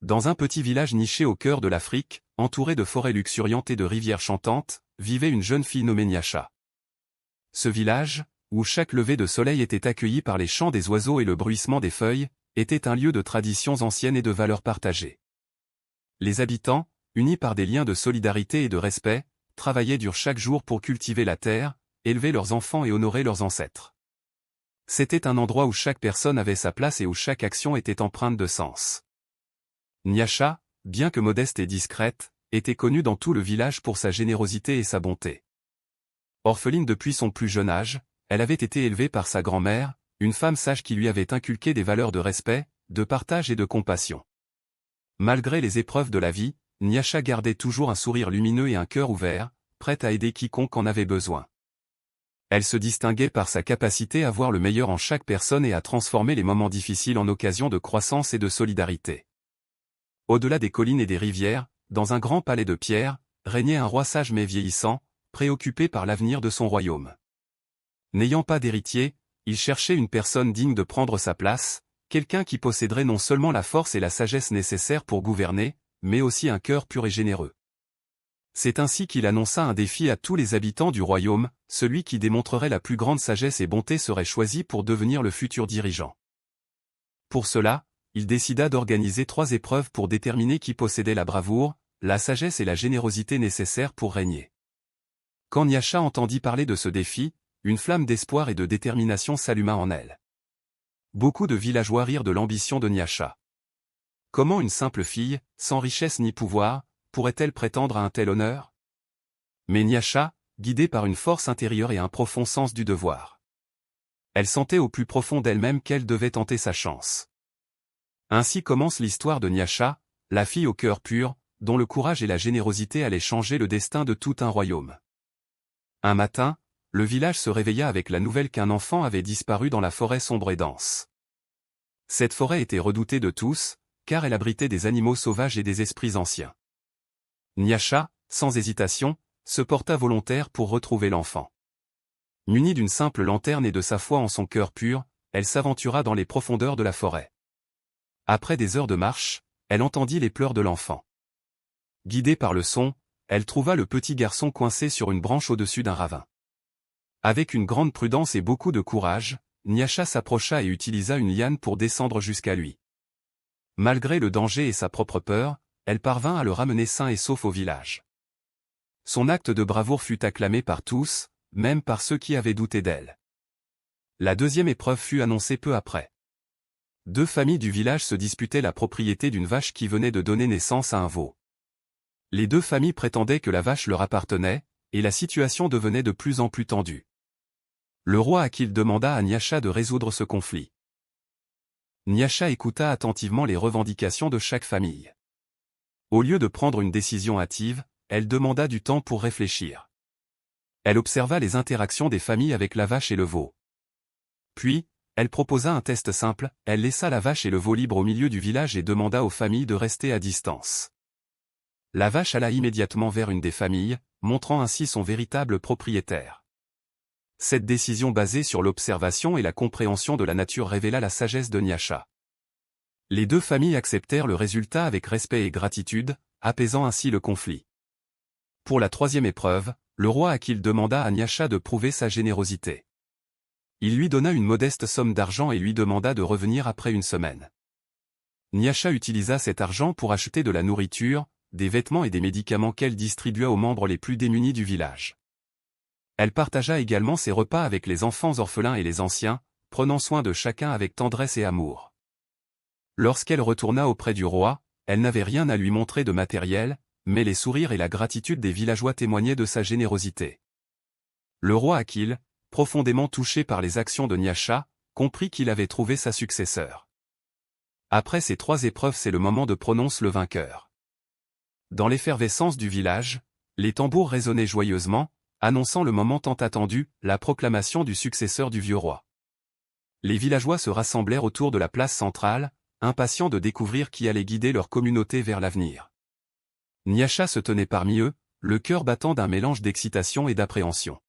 Dans un petit village niché au cœur de l'Afrique, entouré de forêts luxuriantes et de rivières chantantes, vivait une jeune fille nommée Nyasha. Ce village, où chaque lever de soleil était accueilli par les chants des oiseaux et le bruissement des feuilles, était un lieu de traditions anciennes et de valeurs partagées. Les habitants, unis par des liens de solidarité et de respect, travaillaient dur chaque jour pour cultiver la terre, élever leurs enfants et honorer leurs ancêtres. C'était un endroit où chaque personne avait sa place et où chaque action était empreinte de sens. Nyasha, bien que modeste et discrète, était connue dans tout le village pour sa générosité et sa bonté. Orpheline depuis son plus jeune âge, elle avait été élevée par sa grand-mère, une femme sage qui lui avait inculqué des valeurs de respect, de partage et de compassion. Malgré les épreuves de la vie, Nyasha gardait toujours un sourire lumineux et un cœur ouvert, prête à aider quiconque en avait besoin. Elle se distinguait par sa capacité à voir le meilleur en chaque personne et à transformer les moments difficiles en occasions de croissance et de solidarité. Au-delà des collines et des rivières, dans un grand palais de pierre, régnait un roi sage mais vieillissant, préoccupé par l'avenir de son royaume. N'ayant pas d'héritier, il cherchait une personne digne de prendre sa place, quelqu'un qui posséderait non seulement la force et la sagesse nécessaires pour gouverner, mais aussi un cœur pur et généreux. C'est ainsi qu'il annonça un défi à tous les habitants du royaume, celui qui démontrerait la plus grande sagesse et bonté serait choisi pour devenir le futur dirigeant. Pour cela, il décida d'organiser 3 épreuves pour déterminer qui possédait la bravoure, la sagesse et la générosité nécessaires pour régner. Quand Nyasha entendit parler de ce défi, une flamme d'espoir et de détermination s'alluma en elle. Beaucoup de villageois rirent de l'ambition de Nyasha. Comment une simple fille, sans richesse ni pouvoir, pourrait-elle prétendre à un tel honneur? Mais Nyasha, guidée par une force intérieure et un profond sens du devoir. Elle sentait au plus profond d'elle-même qu'elle devait tenter sa chance. Ainsi commence l'histoire de Nyasha, la fille au cœur pur, dont le courage et la générosité allaient changer le destin de tout un royaume. Un matin, le village se réveilla avec la nouvelle qu'un enfant avait disparu dans la forêt sombre et dense. Cette forêt était redoutée de tous, car elle abritait des animaux sauvages et des esprits anciens. Nyasha, sans hésitation, se porta volontaire pour retrouver l'enfant. Munie d'une simple lanterne et de sa foi en son cœur pur, elle s'aventura dans les profondeurs de la forêt. Après des heures de marche, elle entendit les pleurs de l'enfant. Guidée par le son, elle trouva le petit garçon coincé sur une branche au-dessus d'un ravin. Avec une grande prudence et beaucoup de courage, Nyasha s'approcha et utilisa une liane pour descendre jusqu'à lui. Malgré le danger et sa propre peur, elle parvint à le ramener sain et sauf au village. Son acte de bravoure fut acclamé par tous, même par ceux qui avaient douté d'elle. La deuxième épreuve fut annoncée peu après. 2 familles du village se disputaient la propriété d'une vache qui venait de donner naissance à un veau. Les 2 familles prétendaient que la vache leur appartenait, et la situation devenait de plus en plus tendue. Le roi Akil demanda à Nyasha de résoudre ce conflit. Nyasha écouta attentivement les revendications de chaque famille. Au lieu de prendre une décision hâtive, elle demanda du temps pour réfléchir. Elle observa les interactions des familles avec la vache et le veau. Puis, elle proposa un test simple, elle laissa la vache et le veau libres au milieu du village et demanda aux familles de rester à distance. La vache alla immédiatement vers une des familles, montrant ainsi son véritable propriétaire. Cette décision basée sur l'observation et la compréhension de la nature révéla la sagesse de Nyasha. Les 2 familles acceptèrent le résultat avec respect et gratitude, apaisant ainsi le conflit. Pour la 3e épreuve, le roi Akil demanda à Nyasha de prouver sa générosité. Il lui donna une modeste somme d'argent et lui demanda de revenir après une semaine. Nyasha utilisa cet argent pour acheter de la nourriture, des vêtements et des médicaments qu'elle distribua aux membres les plus démunis du village. Elle partagea également ses repas avec les enfants orphelins et les anciens, prenant soin de chacun avec tendresse et amour. Lorsqu'elle retourna auprès du roi, elle n'avait rien à lui montrer de matériel, mais les sourires et la gratitude des villageois témoignaient de sa générosité. Le roi Akil, profondément touché par les actions de Nyasha, comprit qu'il avait trouvé sa successeur. Après ces 3 épreuves, c'est le moment de prononcer le vainqueur. Dans l'effervescence du village, les tambours résonnaient joyeusement, annonçant le moment tant attendu, la proclamation du successeur du vieux roi. Les villageois se rassemblèrent autour de la place centrale, impatients de découvrir qui allait guider leur communauté vers l'avenir. Nyasha se tenait parmi eux, le cœur battant d'un mélange d'excitation et d'appréhension.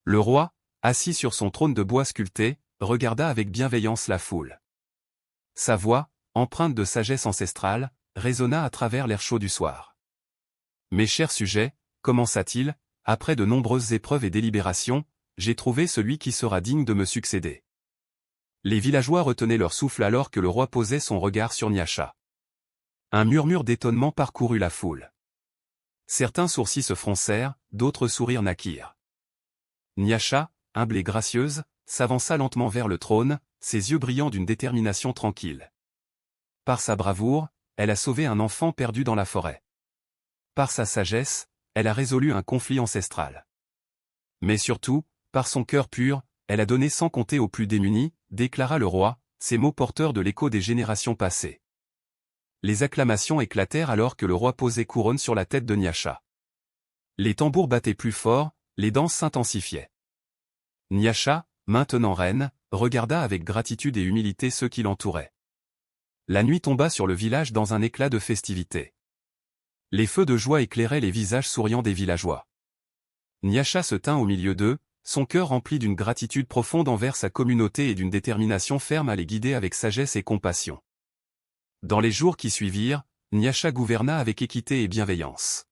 Le roi, assis sur son trône de bois sculpté, regarda avec bienveillance la foule. Sa voix, empreinte de sagesse ancestrale, résonna à travers l'air chaud du soir. Mes chers sujets, commença-t-il, après de nombreuses épreuves et délibérations, j'ai trouvé celui qui sera digne de me succéder. Les villageois retenaient leur souffle alors que le roi posait son regard sur Nyasha. Un murmure d'étonnement parcourut la foule. Certains sourcils se froncèrent, d'autres sourires naquirent. Nyasha, humble et gracieuse, s'avança lentement vers le trône, ses yeux brillant d'une détermination tranquille. Par sa bravoure, elle a sauvé un enfant perdu dans la forêt. Par sa sagesse, elle a résolu un conflit ancestral. Mais surtout, par son cœur pur, elle a donné sans compter aux plus démunis, déclara le roi, ces mots porteurs de l'écho des générations passées. Les acclamations éclatèrent alors que le roi posait couronne sur la tête de Nyasha. Les tambours battaient plus fort, les danses s'intensifiaient. Nyasha, maintenant reine, regarda avec gratitude et humilité ceux qui l'entouraient. La nuit tomba sur le village dans un éclat de festivité. Les feux de joie éclairaient les visages souriants des villageois. Nyasha se tint au milieu d'eux, son cœur rempli d'une gratitude profonde envers sa communauté et d'une détermination ferme à les guider avec sagesse et compassion. Dans les jours qui suivirent, Nyasha gouverna avec équité et bienveillance.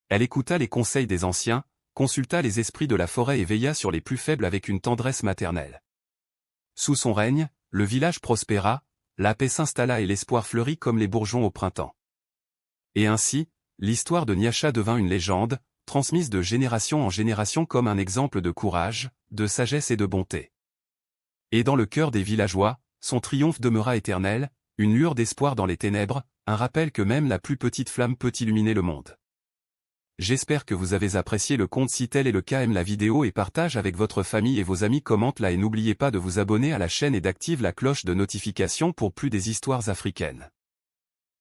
Elle écouta les conseils des anciens, consulta les esprits de la forêt et veilla sur les plus faibles avec une tendresse maternelle. Sous son règne, le village prospéra, la paix s'installa et l'espoir fleurit comme les bourgeons au printemps. Et ainsi, l'histoire de Nyasha devint une légende, transmise de génération en génération comme un exemple de courage, de sagesse et de bonté. Et dans le cœur des villageois, son triomphe demeura éternel, une lueur d'espoir dans les ténèbres, un rappel que même la plus petite flamme peut illuminer le monde. J'espère que vous avez apprécié le conte. Si tel est le cas, aime la vidéo et partage avec votre famille et vos amis, commente-la et n'oubliez pas de vous abonner à la chaîne et d'activer la cloche de notification pour plus des histoires africaines.